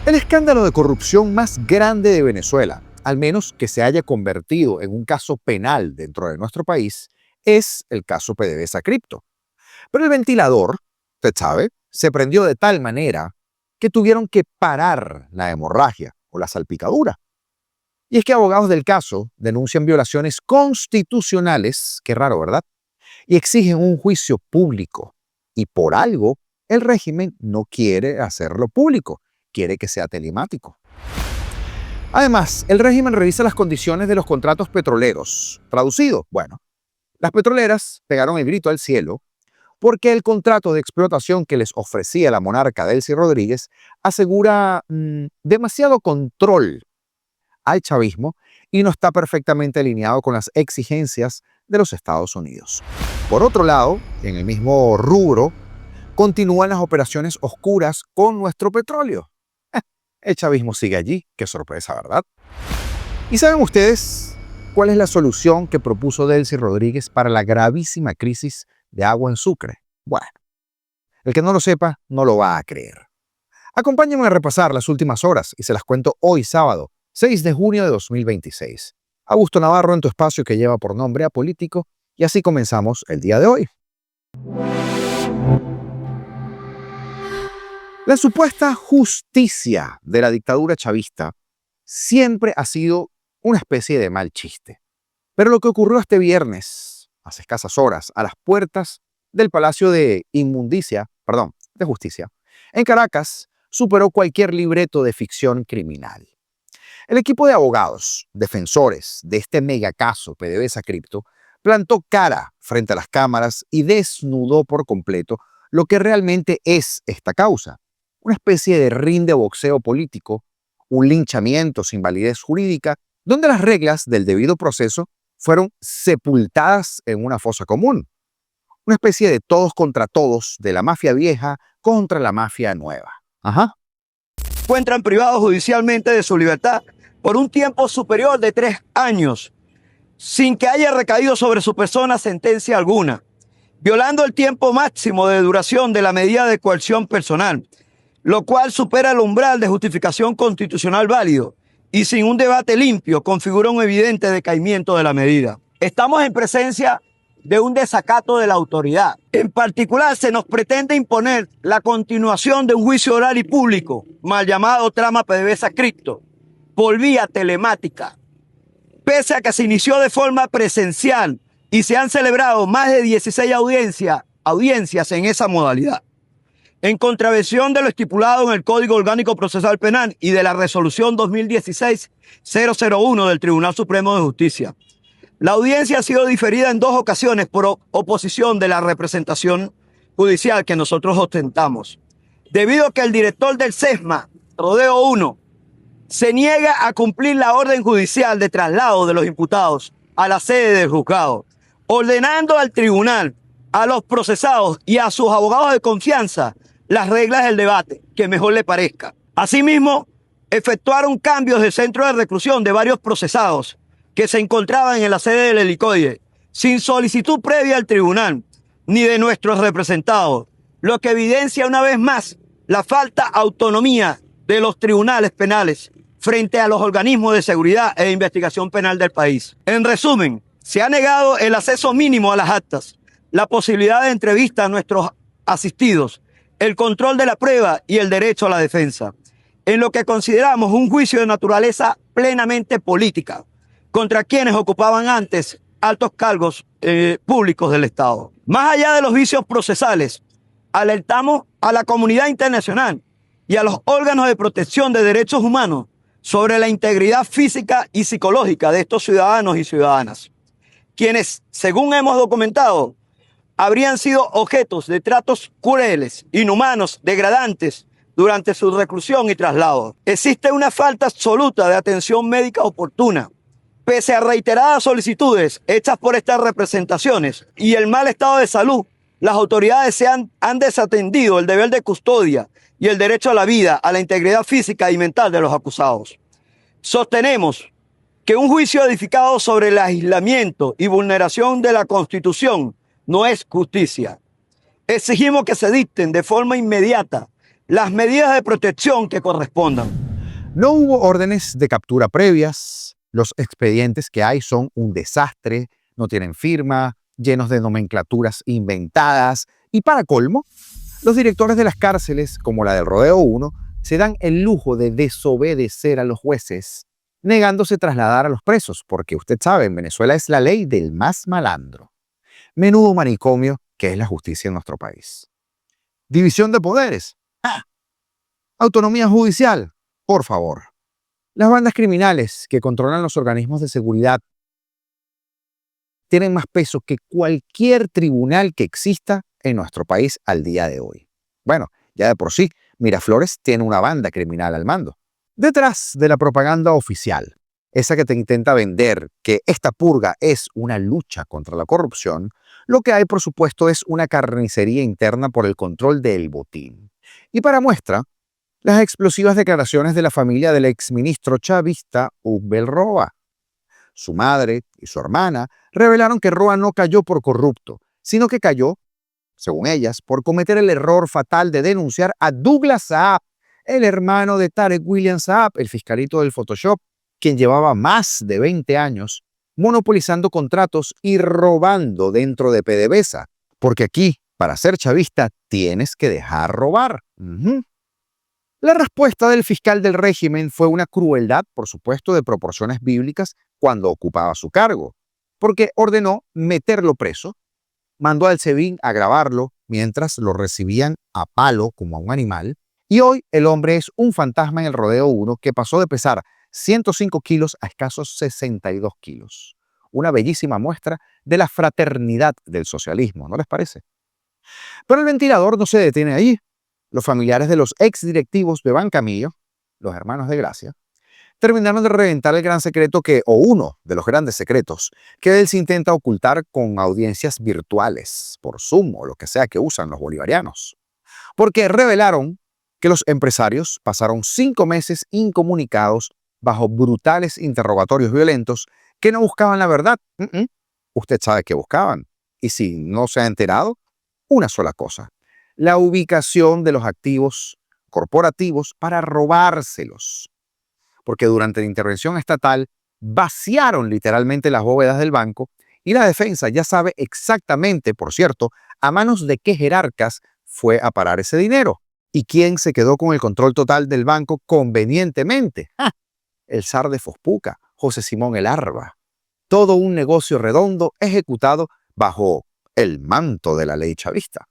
El escándalo de corrupción más grande de Venezuela, al menos que se haya convertido en un caso penal dentro de nuestro país, es el caso PDVSA Cripto. Pero el ventilador, usted sabe, se prendió de tal manera que tuvieron que parar la hemorragia o la salpicadura. Y es que abogados del caso denuncian violaciones constitucionales, qué raro, ¿verdad? Y exigen un juicio público. Y por algo, el régimen no quiere hacerlo público, quiere que sea telemático. Además, el régimen revisa las condiciones de los contratos petroleros. Traducido, bueno, las petroleras pegaron el grito al cielo porque el contrato de explotación que les ofrecía la monarca Delcy Rodríguez asegura demasiado control al chavismo y no está perfectamente alineado con las exigencias de los Estados Unidos. Por otro lado, en el mismo rubro, continúan las operaciones oscuras con nuestro petróleo. El chavismo sigue allí, qué sorpresa, ¿verdad? ¿Y saben ustedes cuál es la solución que propuso Delcy Rodríguez para la gravísima crisis de agua en Sucre? Bueno, el que no lo sepa no lo va a creer. Acompáñenme a repasar las últimas horas y se las cuento hoy sábado, 6 de junio de 2026. Augusto Navarro en tu espacio que lleva por nombre Apolítico y así comenzamos el día de hoy. La supuesta justicia de la dictadura chavista siempre ha sido una especie de mal chiste. Pero lo que ocurrió este viernes, hace escasas horas, a las puertas del Palacio de Justicia, en Caracas, superó cualquier libreto de ficción criminal. El equipo de abogados, defensores de este megacaso PDVSA Cripto, plantó cara frente a las cámaras y desnudó por completo lo que realmente es esta causa. Una especie de ring de boxeo político, un linchamiento sin validez jurídica, donde las reglas del debido proceso fueron sepultadas en una fosa común. Una especie de todos contra todos, de la mafia vieja contra la mafia nueva. Encuentran privados judicialmente de su libertad por un tiempo superior de 3 años, sin que haya recaído sobre su persona sentencia alguna, violando el tiempo máximo de duración de la medida de coerción personal, lo cual supera el umbral de justificación constitucional válido y sin un debate limpio configura un evidente decaimiento de la medida. Estamos en presencia de un desacato de la autoridad. En particular, se nos pretende imponer la continuación de un juicio oral y público, mal llamado trama PDVSA Cripto, por vía telemática, pese a que se inició de forma presencial y se han celebrado más de 16 audiencias en esa modalidad, en contravención de lo estipulado en el Código Orgánico Procesal Penal y de la Resolución 2016-001 del Tribunal Supremo de Justicia. La audiencia ha sido diferida en 2 ocasiones por oposición de la representación judicial que nosotros ostentamos, debido a que el director del SESMA, Rodeo 1, se niega a cumplir la orden judicial de traslado de los imputados a la sede del juzgado, ordenando al tribunal, a los procesados y a sus abogados de confianza las reglas del debate que mejor le parezca. Asimismo, efectuaron cambios de centro de reclusión de varios procesados que se encontraban en la sede del helicoide, sin solicitud previa al tribunal, ni de nuestros representados, lo que evidencia una vez más la falta de autonomía de los tribunales penales frente a los organismos de seguridad e investigación penal del país. En resumen, se ha negado el acceso mínimo a las actas, la posibilidad de entrevista a nuestros asistidos, el control de la prueba y el derecho a la defensa, en lo que consideramos un juicio de naturaleza plenamente política, contra quienes ocupaban antes altos cargos públicos del Estado. Más allá de los vicios procesales, alertamos a la comunidad internacional y a los órganos de protección de derechos humanos sobre la integridad física y psicológica de estos ciudadanos y ciudadanas, quienes, según hemos documentado, habrían sido objetos de tratos crueles, inhumanos, degradantes durante su reclusión y traslado. Existe una falta absoluta de atención médica oportuna, pese a reiteradas solicitudes hechas por estas representaciones y el mal estado de salud. Las autoridades han desatendido el deber de custodia y el derecho a la vida, a la integridad física y mental de los acusados. Sostenemos que un juicio edificado sobre el aislamiento y vulneración de la Constitución no es justicia. Exigimos que se dicten de forma inmediata las medidas de protección que correspondan. No hubo órdenes de captura previas, los expedientes que hay son un desastre, no tienen firma, llenos de nomenclaturas inventadas y para colmo, los directores de las cárceles, como la del Rodeo 1, se dan el lujo de desobedecer a los jueces, negándose a trasladar a los presos, porque usted sabe, en Venezuela es la ley del más malandro. Menudo manicomio que es la justicia en nuestro país. División de poderes. Autonomía judicial. Por favor. Las bandas criminales que controlan los organismos de seguridad tienen más peso que cualquier tribunal que exista en nuestro país al día de hoy. Bueno, ya de por sí, Miraflores tiene una banda criminal al mando. Detrás de la propaganda oficial, esa que te intenta vender que esta purga es una lucha contra la corrupción, lo que hay, por supuesto, es una carnicería interna por el control del botín. Y para muestra, las explosivas declaraciones de la familia del exministro chavista Ubel Roa. Su madre y su hermana revelaron que Roa no cayó por corrupto, sino que cayó, según ellas, por cometer el error fatal de denunciar a Douglas Saab, el hermano de Tarek William Saab, el fiscalito del Photoshop, quien llevaba más de 20 años monopolizando contratos y robando dentro de PDVSA. Porque aquí, para ser chavista, tienes que dejar robar. La respuesta del fiscal del régimen fue una crueldad, por supuesto, de proporciones bíblicas cuando ocupaba su cargo, porque ordenó meterlo preso, mandó al SEBIN a grabarlo mientras lo recibían a palo como a un animal, y hoy el hombre es un fantasma en el Rodeo 1 que pasó de pesar 105 kilos a escasos 62 kilos. Una bellísima muestra de la fraternidad del socialismo, ¿no les parece? Pero el ventilador no se detiene ahí. Los familiares de los exdirectivos de Bancamillo, los hermanos de Gracia, terminaron de reventar el gran secreto o uno de los grandes secretos, que él se intenta ocultar con audiencias virtuales, por Zoom o lo que sea que usan los bolivarianos. Porque revelaron que los empresarios pasaron 5 meses incomunicados bajo brutales interrogatorios violentos que no buscaban la verdad. Usted sabe qué buscaban. Y si no se ha enterado, una sola cosa: la ubicación de los activos corporativos para robárselos. Porque durante la intervención estatal vaciaron literalmente las bóvedas del banco y la defensa ya sabe exactamente, por cierto, a manos de qué jerarcas fue a parar ese dinero y quién se quedó con el control total del banco convenientemente. El zar de Fospuca, José Simón El Arba. Todo un negocio redondo ejecutado bajo el manto de la ley chavista.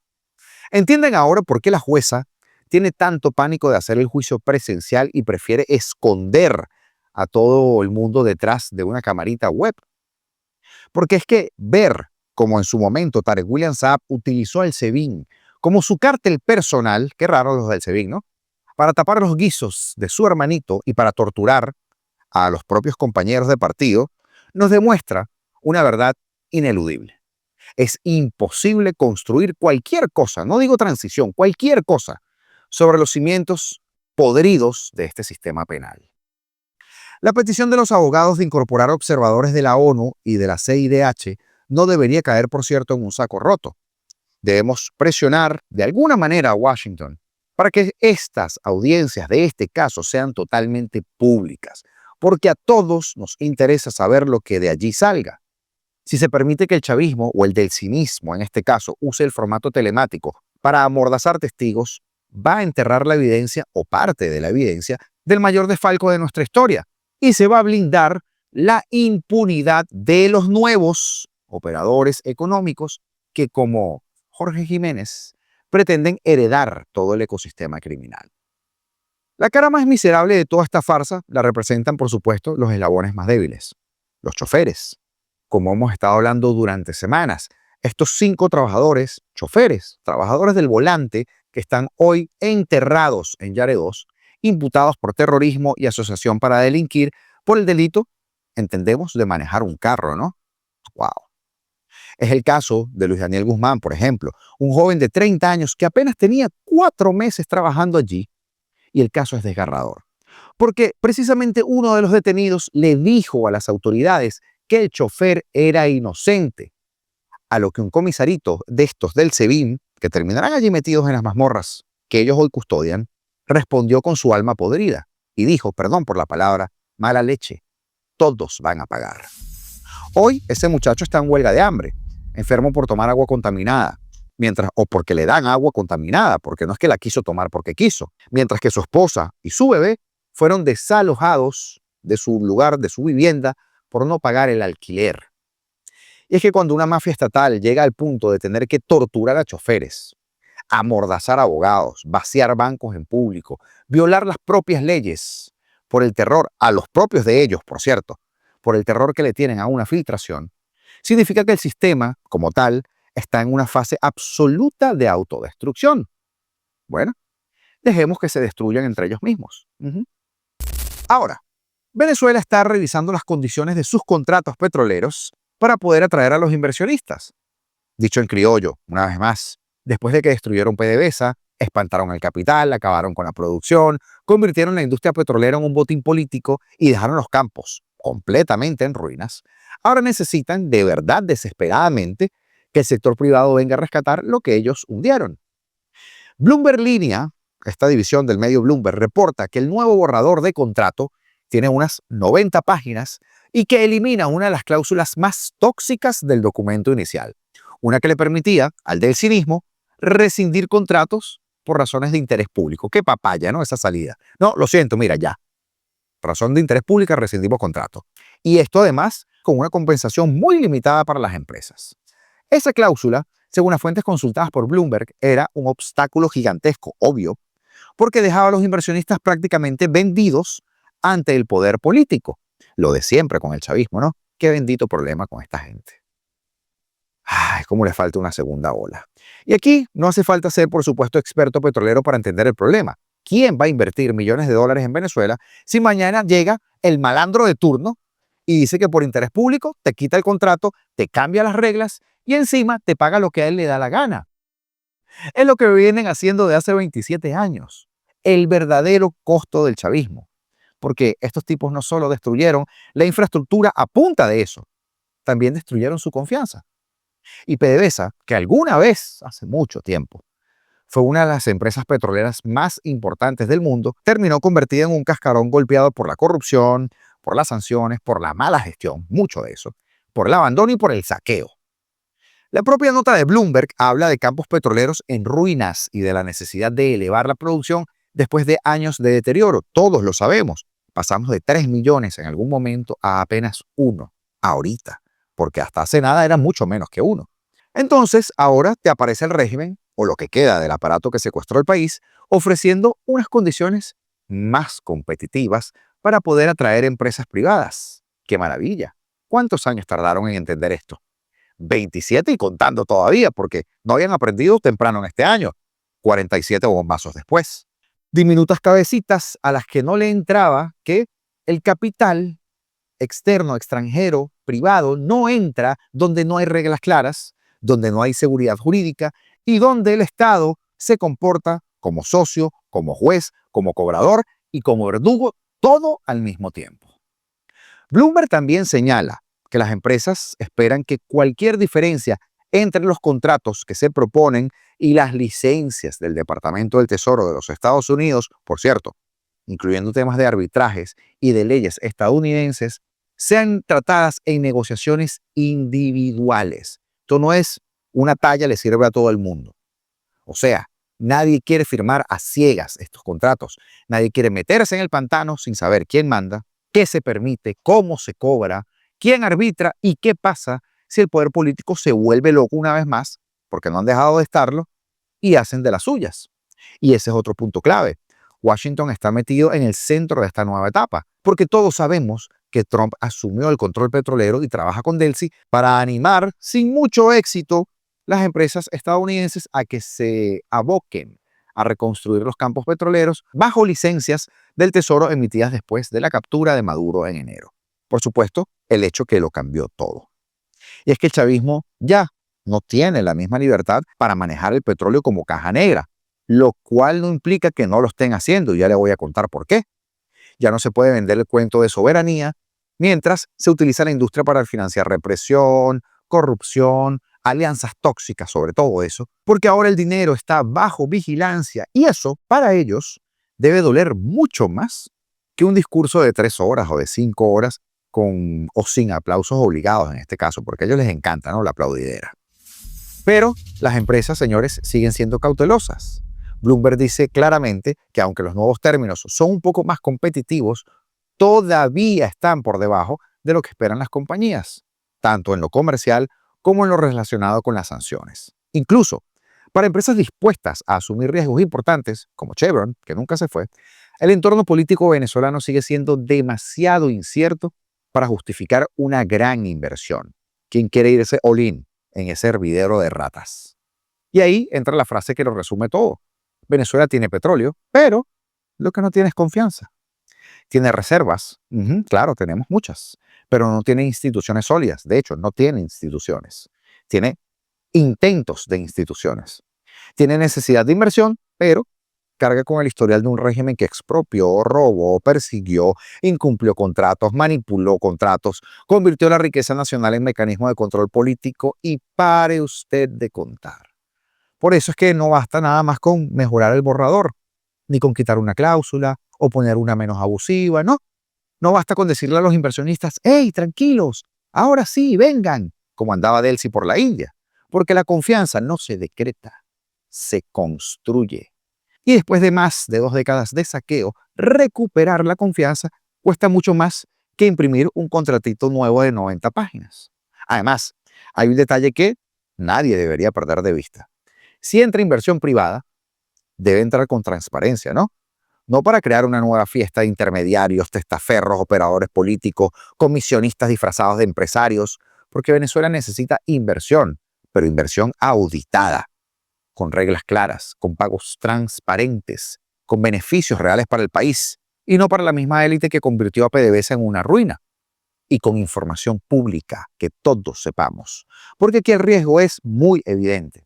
¿Entienden ahora por qué la jueza tiene tanto pánico de hacer el juicio presencial y prefiere esconder a todo el mundo detrás de una camarita web? Porque es que ver como en su momento Tarek William Saab utilizó al SEBIN como su cártel personal, qué raro los del SEBIN, ¿no?, para tapar los guisos de su hermanito y para torturar a los propios compañeros de partido, nos demuestra una verdad ineludible. Es imposible construir cualquier cosa, no digo transición, cualquier cosa, sobre los cimientos podridos de este sistema penal. La petición de los abogados de incorporar observadores de la ONU y de la CIDH no debería caer, por cierto, en un saco roto. Debemos presionar de alguna manera a Washington para que estas audiencias de este caso sean totalmente públicas, porque a todos nos interesa saber lo que de allí salga. Si se permite que el chavismo o el del cinismo, en este caso, use el formato telemático para amordazar testigos, va a enterrar la evidencia o parte de la evidencia del mayor desfalco de nuestra historia y se va a blindar la impunidad de los nuevos operadores económicos que, como Jorge Jiménez, pretenden heredar todo el ecosistema criminal. La cara más miserable de toda esta farsa la representan, por supuesto, los eslabones más débiles, los choferes. Como hemos estado hablando durante semanas, estos 5 trabajadores, choferes, trabajadores del volante, que están hoy enterrados en Yare 2, imputados por terrorismo y asociación para delinquir por el delito, entendemos, de manejar un carro, ¿no? ¡Wow! Es el caso de Luis Daniel Guzmán, por ejemplo, un joven de 30 años que apenas tenía 4 meses trabajando allí, y el caso es desgarrador. Porque precisamente uno de los detenidos le dijo a las autoridades que el chofer era inocente, a lo que un comisarito de estos del SEBIN, que terminarán allí metidos en las mazmorras que ellos hoy custodian, respondió con su alma podrida y dijo, perdón por la palabra, mala leche, todos van a pagar. Hoy ese muchacho está en huelga de hambre, enfermo por tomar agua contaminada, o porque le dan agua contaminada, porque no es que la quiso tomar porque quiso, mientras que su esposa y su bebé fueron desalojados de su lugar, de su vivienda, por no pagar el alquiler. Y es que cuando una mafia estatal llega al punto de tener que torturar a choferes, amordazar a abogados, vaciar bancos en público, violar las propias leyes por el terror, a los propios de ellos, por cierto, por el terror que le tienen a una filtración, significa que el sistema, como tal, está en una fase absoluta de autodestrucción. Bueno, dejemos que se destruyan entre ellos mismos. Ahora, Venezuela está revisando las condiciones de sus contratos petroleros para poder atraer a los inversionistas. Dicho en criollo, una vez más, después de que destruyeron PDVSA, espantaron el capital, acabaron con la producción, convirtieron la industria petrolera en un botín político y dejaron los campos completamente en ruinas, ahora necesitan de verdad, desesperadamente, que el sector privado venga a rescatar lo que ellos hundieron. Bloomberg Línea, esta división del medio Bloomberg, reporta que el nuevo borrador de contrato tiene unas 90 páginas y que elimina una de las cláusulas más tóxicas del documento inicial, una que le permitía al del cinismo rescindir contratos por razones de interés público. Qué papaya, ¿no? Esa salida. No, lo siento, mira, ya. Razón de interés público, rescindimos contrato. Y esto además con una compensación muy limitada para las empresas. Esa cláusula, según las fuentes consultadas por Bloomberg, era un obstáculo gigantesco, obvio, porque dejaba a los inversionistas prácticamente vendidos ante el poder político. Lo de siempre con el chavismo, ¿no? Qué bendito problema con esta gente. Ay, cómo le falta una segunda ola. Y aquí no hace falta ser, por supuesto, experto petrolero para entender el problema. ¿Quién va a invertir millones de dólares en Venezuela si mañana llega el malandro de turno y dice que por interés público te quita el contrato, te cambia las reglas y encima te paga lo que a él le da la gana? Es lo que vienen haciendo de hace 27 años. El verdadero costo del chavismo. Porque estos tipos no solo destruyeron la infraestructura a punta de eso, también destruyeron su confianza. Y PDVSA, que alguna vez, hace mucho tiempo, fue una de las empresas petroleras más importantes del mundo, terminó convertida en un cascarón golpeado por la corrupción, por las sanciones, por la mala gestión, mucho de eso, por el abandono y por el saqueo. La propia nota de Bloomberg habla de campos petroleros en ruinas y de la necesidad de elevar la producción después de años de deterioro. Todos lo sabemos. Pasamos de 3 millones en algún momento a apenas 1 ahorita, porque hasta hace nada era mucho menos que 1. Entonces, ahora te aparece el régimen, o lo que queda del aparato que secuestró el país, ofreciendo unas condiciones más competitivas para poder atraer empresas privadas. ¡Qué maravilla! ¿Cuántos años tardaron en entender esto? 27 y contando todavía, porque no habían aprendido temprano en este año, 47 bombazos después. Diminutas cabecitas a las que no le entraba que el capital externo, extranjero, privado, no entra donde no hay reglas claras, donde no hay seguridad jurídica y donde el Estado se comporta como socio, como juez, como cobrador y como verdugo, todo al mismo tiempo. Bloomberg también señala que las empresas esperan que cualquier diferencia entre los contratos que se proponen y las licencias del Departamento del Tesoro de los Estados Unidos, por cierto, incluyendo temas de arbitrajes y de leyes estadounidenses, sean tratadas en negociaciones individuales. Esto no es una talla le sirve a todo el mundo. O sea, nadie quiere firmar a ciegas estos contratos. Nadie quiere meterse en el pantano sin saber quién manda, qué se permite, cómo se cobra, quién arbitra y qué pasa si el poder político se vuelve loco una vez más, porque no han dejado de estarlo, y hacen de las suyas. Y ese es otro punto clave. Washington está metido en el centro de esta nueva etapa, porque todos sabemos que Trump asumió el control petrolero y trabaja con Delcy para animar, sin mucho éxito, las empresas estadounidenses a que se aboquen a reconstruir los campos petroleros bajo licencias del Tesoro emitidas después de la captura de Maduro en enero. Por supuesto, el hecho que lo cambió todo. Y es que el chavismo ya no tiene la misma libertad para manejar el petróleo como caja negra, lo cual no implica que no lo estén haciendo, y ya le voy a contar por qué. Ya no se puede vender el cuento de soberanía, mientras se utiliza la industria para financiar represión, corrupción, alianzas tóxicas, sobre todo eso, porque ahora el dinero está bajo vigilancia y eso, para ellos, debe doler mucho más que un discurso de 3 horas o de 5 horas con o sin aplausos obligados en este caso, porque a ellos les encanta, ¿no?, la aplaudidera. Pero las empresas, señores, siguen siendo cautelosas. Bloomberg dice claramente que aunque los nuevos términos son un poco más competitivos, todavía están por debajo de lo que esperan las compañías, tanto en lo comercial como en lo relacionado con las sanciones. Incluso, para empresas dispuestas a asumir riesgos importantes, como Chevron, que nunca se fue, el entorno político venezolano sigue siendo demasiado incierto para justificar una gran inversión. ¿Quién quiere irse all-in en ese hervidero de ratas? Y ahí entra la frase que lo resume todo. Venezuela tiene petróleo, pero lo que no tiene es confianza. Tiene reservas, claro, tenemos muchas, pero no tiene instituciones sólidas. De hecho, no tiene instituciones. Tiene intentos de instituciones. Tiene necesidad de inversión, pero carga con el historial de un régimen que expropió, robó, persiguió, incumplió contratos, manipuló contratos, convirtió la riqueza nacional en mecanismo de control político y pare usted de contar. Por eso es que no basta nada más con mejorar el borrador, ni con quitar una cláusula o poner una menos abusiva, no. No basta con decirle a los inversionistas, ¡hey, tranquilos! Ahora sí, vengan, como andaba Delcy por la India, porque la confianza no se decreta, se construye. Y después de más de 2 décadas de saqueo, recuperar la confianza cuesta mucho más que imprimir un contratito nuevo de 90 páginas. Además, hay un detalle que nadie debería perder de vista. Si entra inversión privada, debe entrar con transparencia, ¿no? No para crear una nueva fiesta de intermediarios, testaferros, operadores políticos, comisionistas disfrazados de empresarios, porque Venezuela necesita inversión, pero inversión auditada, con reglas claras, con pagos transparentes, con beneficios reales para el país, y no para la misma élite que convirtió a PDVSA en una ruina, y con información pública que todos sepamos, porque aquí el riesgo es muy evidente,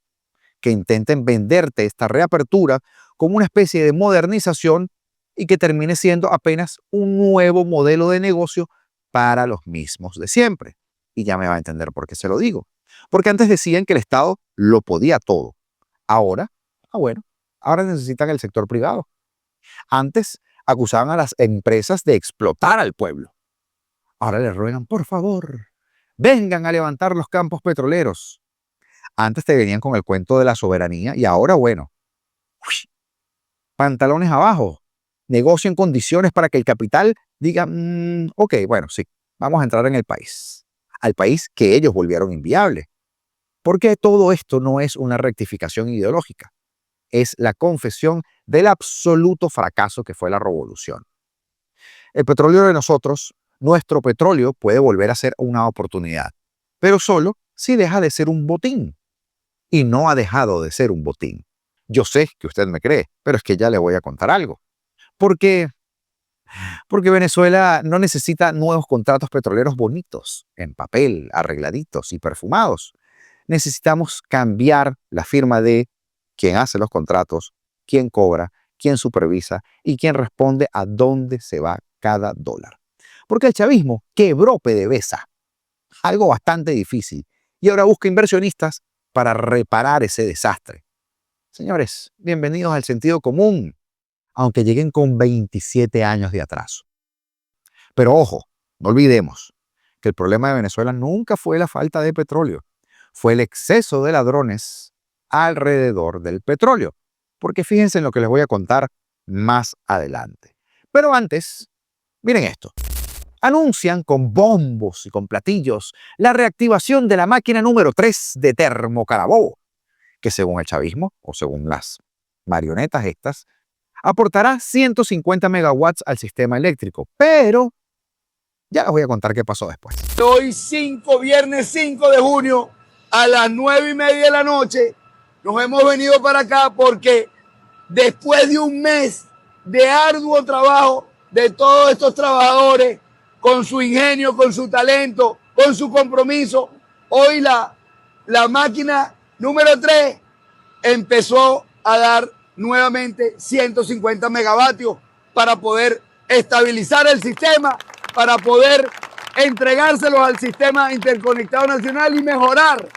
que intenten venderte esta reapertura como una especie de modernización y que termine siendo apenas un nuevo modelo de negocio para los mismos de siempre. Y ya me va a entender por qué se lo digo. Porque antes decían que el Estado lo podía todo. Ahora, ahora necesitan el sector privado. Antes acusaban a las empresas de explotar al pueblo. Ahora les ruegan, por favor, vengan a levantar los campos petroleros. Antes te venían con el cuento de la soberanía y ahora, pantalones abajo. Negocio en condiciones para que el capital diga, ok, sí, vamos a entrar en el país. Al país que ellos volvieron inviable. Porque todo esto no es una rectificación ideológica. Es la confesión del absoluto fracaso que fue la revolución. El petróleo de nosotros, nuestro petróleo, puede volver a ser una oportunidad. Pero solo si deja de ser un botín. Y no ha dejado de ser un botín. Yo sé que usted me cree, pero es que ya le voy a contar algo. Porque Venezuela no necesita nuevos contratos petroleros bonitos, en papel, arregladitos y perfumados. Necesitamos cambiar la firma de quién hace los contratos, quién cobra, quién supervisa y quién responde a dónde se va cada dólar. Porque el chavismo quebró PDVSA, algo bastante difícil, y ahora busca inversionistas para reparar ese desastre. Señores, bienvenidos al sentido común, aunque lleguen con 27 años de atraso. Pero ojo, no olvidemos que el problema de Venezuela nunca fue la falta de petróleo, fue el exceso de ladrones alrededor del petróleo. Porque fíjense en lo que les voy a contar más adelante. Pero antes, miren esto. Anuncian con bombos y con platillos la reactivación de la máquina número 3 de Termo Carabobo, que según el chavismo, o según las marionetas estas, aportará 150 megawatts al sistema eléctrico. Pero ya les voy a contar qué pasó después. Hoy viernes 5 de junio, a las 9:30 de la noche, nos hemos venido para acá porque después de un mes de arduo trabajo de todos estos trabajadores, con su ingenio, con su talento, con su compromiso, hoy la máquina número 3 empezó a dar nuevamente 150 megavatios para poder estabilizar el sistema, para poder entregárselos al sistema interconectado nacional y mejorar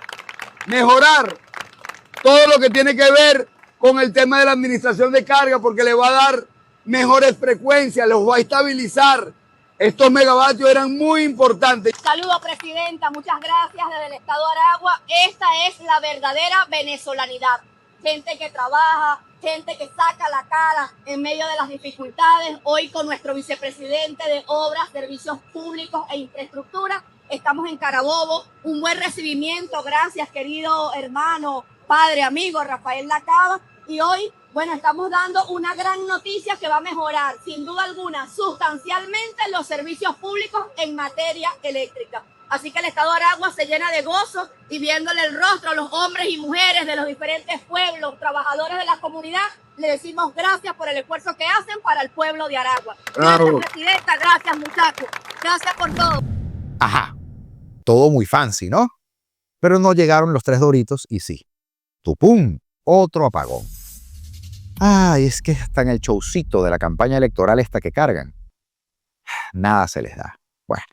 todo lo que tiene que ver con el tema de la administración de carga, porque le va a dar mejores frecuencias, los va a estabilizar. Estos megavatios eran muy importantes. Saludo, presidenta, muchas gracias desde el estado de Aragua. Esta es la verdadera venezolanidad. Gente que trabaja, gente que saca la cara en medio de las dificultades. Hoy con nuestro vicepresidente de Obras, Servicios Públicos e Infraestructura, estamos en Carabobo. Un buen recibimiento, gracias querido hermano, padre, amigo Rafael Lacaba. Y hoy, bueno, estamos dando una gran noticia que va a mejorar, sin duda alguna, sustancialmente los servicios públicos en materia eléctrica. Así que el estado de Aragua se llena de gozo y viéndole el rostro a los hombres y mujeres de los diferentes pueblos, trabajadores de la comunidad, le decimos gracias por el esfuerzo que hacen para el pueblo de Aragua. Gracias, presidenta, gracias, muchachos. Gracias por todo. Ajá, todo muy fancy, ¿no? Pero no llegaron los 3 doritos y sí. ¡Tupum! Otro apagón. Ay, es que hasta en el showcito de la campaña electoral esta que cargan, nada se les da. Bueno.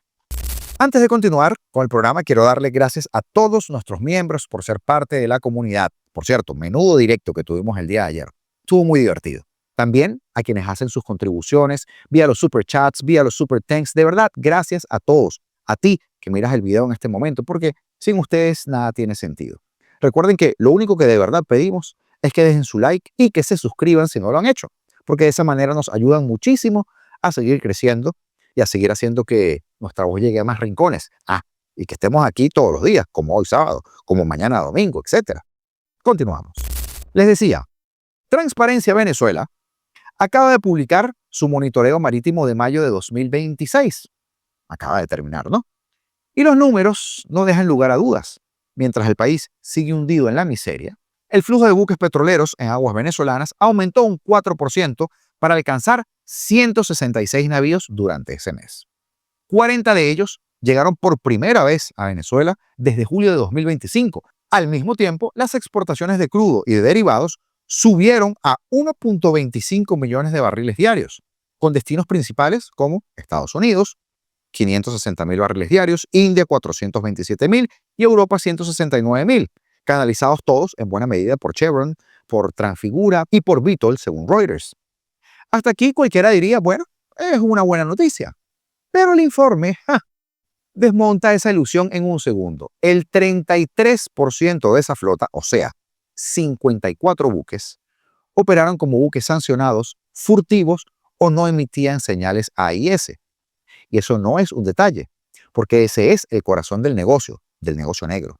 Antes de continuar con el programa, quiero darle gracias a todos nuestros miembros por ser parte de la comunidad. Por cierto, menudo directo que tuvimos el día de ayer. Estuvo muy divertido. También a quienes hacen sus contribuciones vía los super chats, vía los super thanks. De verdad, gracias a todos. A ti que miras el video en este momento, porque sin ustedes nada tiene sentido. Recuerden que lo único que de verdad pedimos es que dejen su like y que se suscriban si no lo han hecho, porque de esa manera nos ayudan muchísimo a seguir creciendo y a seguir haciendo que nuestra voz llegue a más rincones. Y que estemos aquí todos los días, como hoy sábado, como mañana domingo, etc. Continuamos. Les decía, Transparencia Venezuela acaba de publicar su monitoreo marítimo de mayo de 2026. Acaba de terminar, ¿no? Y los números no dejan lugar a dudas. Mientras el país sigue hundido en la miseria, el flujo de buques petroleros en aguas venezolanas aumentó un 4% para alcanzar 166 navíos durante ese mes. 40 de ellos llegaron por primera vez a Venezuela desde julio de 2025. Al mismo tiempo, las exportaciones de crudo y de derivados subieron a 1.25 millones de barriles diarios, con destinos principales como Estados Unidos, 560.000 barriles diarios, India 427.000 y Europa 169.000, canalizados todos en buena medida por Chevron, por Transfigura y por Vitol, según Reuters. Hasta aquí cualquiera diría, bueno, es una buena noticia. Pero el informe desmonta esa ilusión en un segundo. El 33% de esa flota, o sea, 54 buques, operaron como buques sancionados, furtivos o no emitían señales AIS. Y eso no es un detalle, porque ese es el corazón del negocio negro.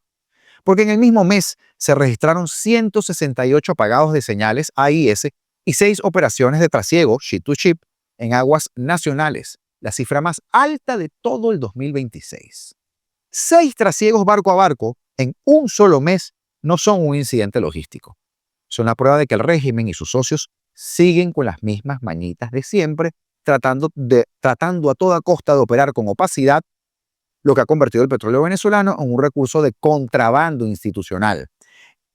Porque en el mismo mes se registraron 168 apagados de señales AIS y 6 operaciones de trasiego ship-to-ship en aguas nacionales, la cifra más alta de todo el 2026. 6 trasiegos barco a barco en un solo mes no son un incidente logístico. Son la prueba de que el régimen y sus socios siguen con las mismas mañitas de siempre, tratando a toda costa de operar con opacidad, lo que ha convertido el petróleo venezolano en un recurso de contrabando institucional.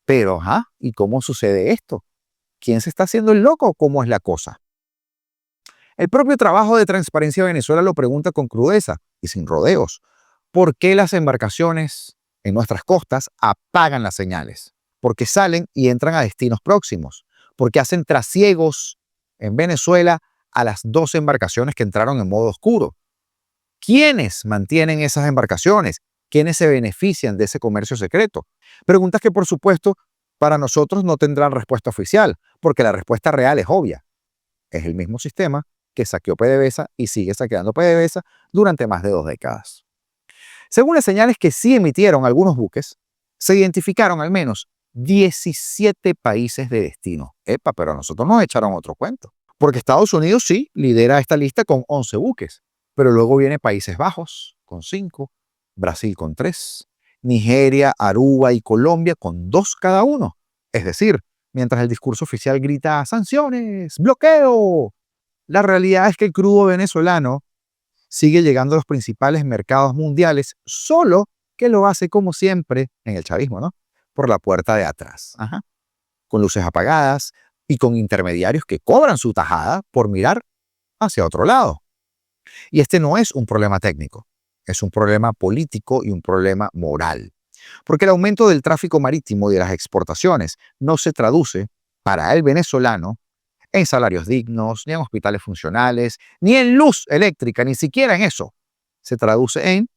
Pero, ¿y cómo sucede esto? ¿Quién se está haciendo el loco? ¿Cómo es la cosa? El propio trabajo de Transparencia Venezuela lo pregunta con crudeza y sin rodeos. ¿Por qué las embarcaciones en nuestras costas apagan las señales? ¿Por qué salen y entran a destinos próximos? ¿Por qué hacen trasiegos en Venezuela a las 2 embarcaciones que entraron en modo oscuro? ¿Quiénes mantienen esas embarcaciones? ¿Quiénes se benefician de ese comercio secreto? Preguntas que, por supuesto, para nosotros no tendrán respuesta oficial, porque la respuesta real es obvia. Es el mismo sistema que saqueó PDVSA y sigue saqueando PDVSA durante más de 2 décadas. Según las señales que sí emitieron algunos buques, se identificaron al menos 17 países de destino. Pero a nosotros nos echaron otro cuento. Porque Estados Unidos sí lidera esta lista con 11 buques, pero luego viene Países Bajos con 5, Brasil con 3, Nigeria, Aruba y Colombia con 2 cada uno. Es decir, mientras el discurso oficial grita sanciones, bloqueo, la realidad es que el crudo venezolano sigue llegando a los principales mercados mundiales, solo que lo hace como siempre en el chavismo, ¿no? Por la puerta de atrás, con luces apagadas y con intermediarios que cobran su tajada por mirar hacia otro lado. Y este no es un problema técnico, es un problema político y un problema moral. Porque el aumento del tráfico marítimo y de las exportaciones no se traduce, para el venezolano, en salarios dignos, ni en hospitales funcionales, ni en luz eléctrica, ni siquiera en eso. Se traduce en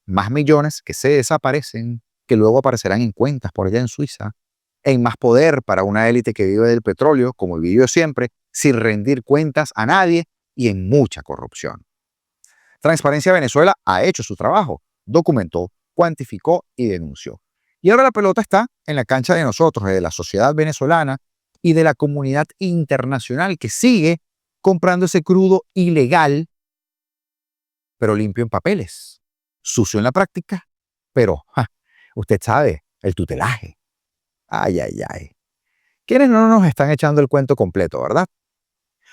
más millones que se desaparecen, que luego aparecerán en cuentas por allá en Suiza, en más poder para una élite que vive del petróleo, como vivió siempre, sin rendir cuentas a nadie, y en mucha corrupción. Transparencia Venezuela ha hecho su trabajo, documentó, cuantificó y denunció. Y ahora la pelota está en la cancha de nosotros, de la sociedad venezolana y de la comunidad internacional que sigue comprando ese crudo ilegal, pero limpio en papeles, sucio en la práctica, pero usted sabe, el tutelaje. Ay, ay, ay. ¿Quiénes no nos están echando el cuento completo, verdad?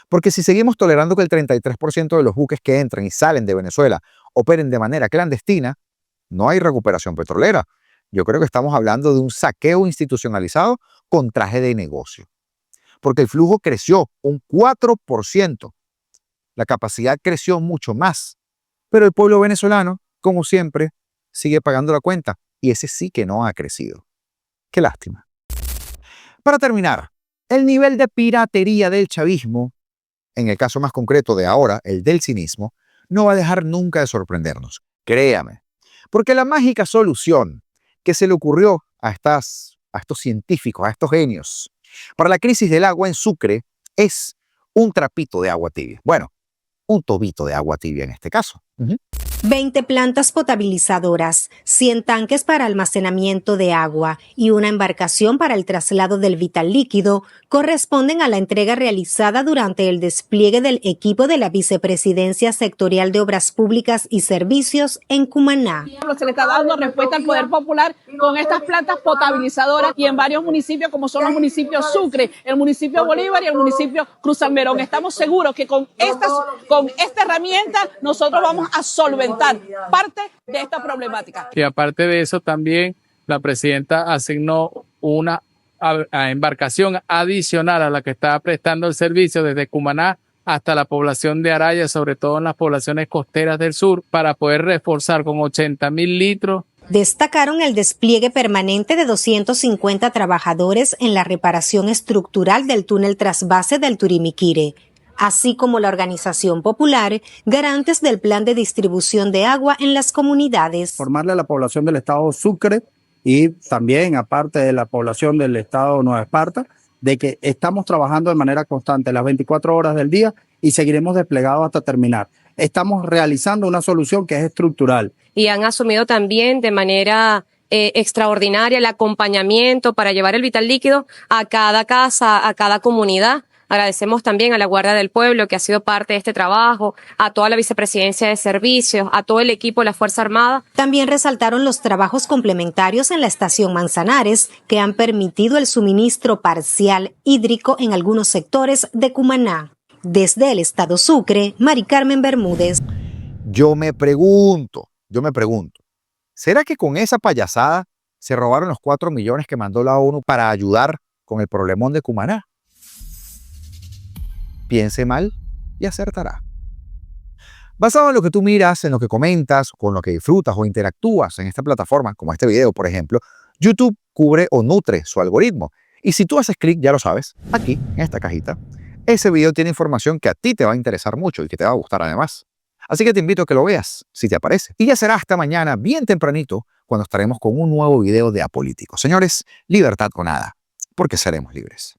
Porque si seguimos tolerando que el 33% de los buques que entran y salen de Venezuela operen de manera clandestina, no hay recuperación petrolera. Yo creo que estamos hablando de un saqueo institucionalizado con traje de negocio. Porque el flujo creció un 4%. La capacidad creció mucho más. Pero el pueblo venezolano, como siempre, sigue pagando la cuenta. Y ese sí que no ha crecido. Qué lástima. Para terminar, el nivel de piratería del chavismo, en el caso más concreto de ahora, el del cinismo, no va a dejar nunca de sorprendernos. Créame. Porque la mágica solución que se le ocurrió a estos científicos, a estos genios, para la crisis del agua en Sucre es un trapito de agua tibia. Bueno, un tobito de agua tibia en este caso. 20 plantas potabilizadoras, 100 tanques para almacenamiento de agua y una embarcación para el traslado del vital líquido corresponden a la entrega realizada durante el despliegue del equipo de la Vicepresidencia Sectorial de Obras Públicas y Servicios en Cumaná. Se le está dando respuesta al Poder Popular con estas plantas potabilizadoras y en varios municipios como son los municipios Sucre, el municipio Bolívar y el municipio Cruz Almerón. Estamos seguros que con esta herramienta nosotros vamos a solventar parte de esta problemática. Y aparte de eso también la presidenta asignó una embarcación adicional a la que estaba prestando el servicio desde Cumaná hasta la población de Araya, sobre todo en las poblaciones costeras del sur, para poder reforzar con 80.000 litros. Destacaron el despliegue permanente de 250 trabajadores en la reparación estructural del túnel trasvase del Turimiquire, así como la organización popular, garantes del plan de distribución de agua en las comunidades. Informarle a la población del estado Sucre y también aparte de la población del estado Nueva Esparta, de que estamos trabajando de manera constante las 24 horas del día y seguiremos desplegados hasta terminar. Estamos realizando una solución que es estructural. Y han asumido también de manera extraordinaria el acompañamiento para llevar el vital líquido a cada casa, a cada comunidad. Agradecemos también a la Guardia del Pueblo que ha sido parte de este trabajo, a toda la Vicepresidencia de Servicios, a todo el equipo de la Fuerza Armada. También resaltaron los trabajos complementarios en la estación Manzanares que han permitido el suministro parcial hídrico en algunos sectores de Cumaná. Desde el estado Sucre, Mari Carmen Bermúdez. Yo me pregunto, ¿será que con esa payasada se robaron los 4 millones que mandó la ONU para ayudar con el problemón de Cumaná? Piense mal y acertará. Basado en lo que tú miras, en lo que comentas, con lo que disfrutas o interactúas en esta plataforma, como este video, por ejemplo, YouTube cubre o nutre su algoritmo. Y si tú haces clic, ya lo sabes, aquí, en esta cajita, ese video tiene información que a ti te va a interesar mucho y que te va a gustar además. Así que te invito a que lo veas, si te aparece. Y ya será hasta mañana, bien tempranito, cuando estaremos con un nuevo video de Apolítico. Señores, libertad con nada, porque seremos libres.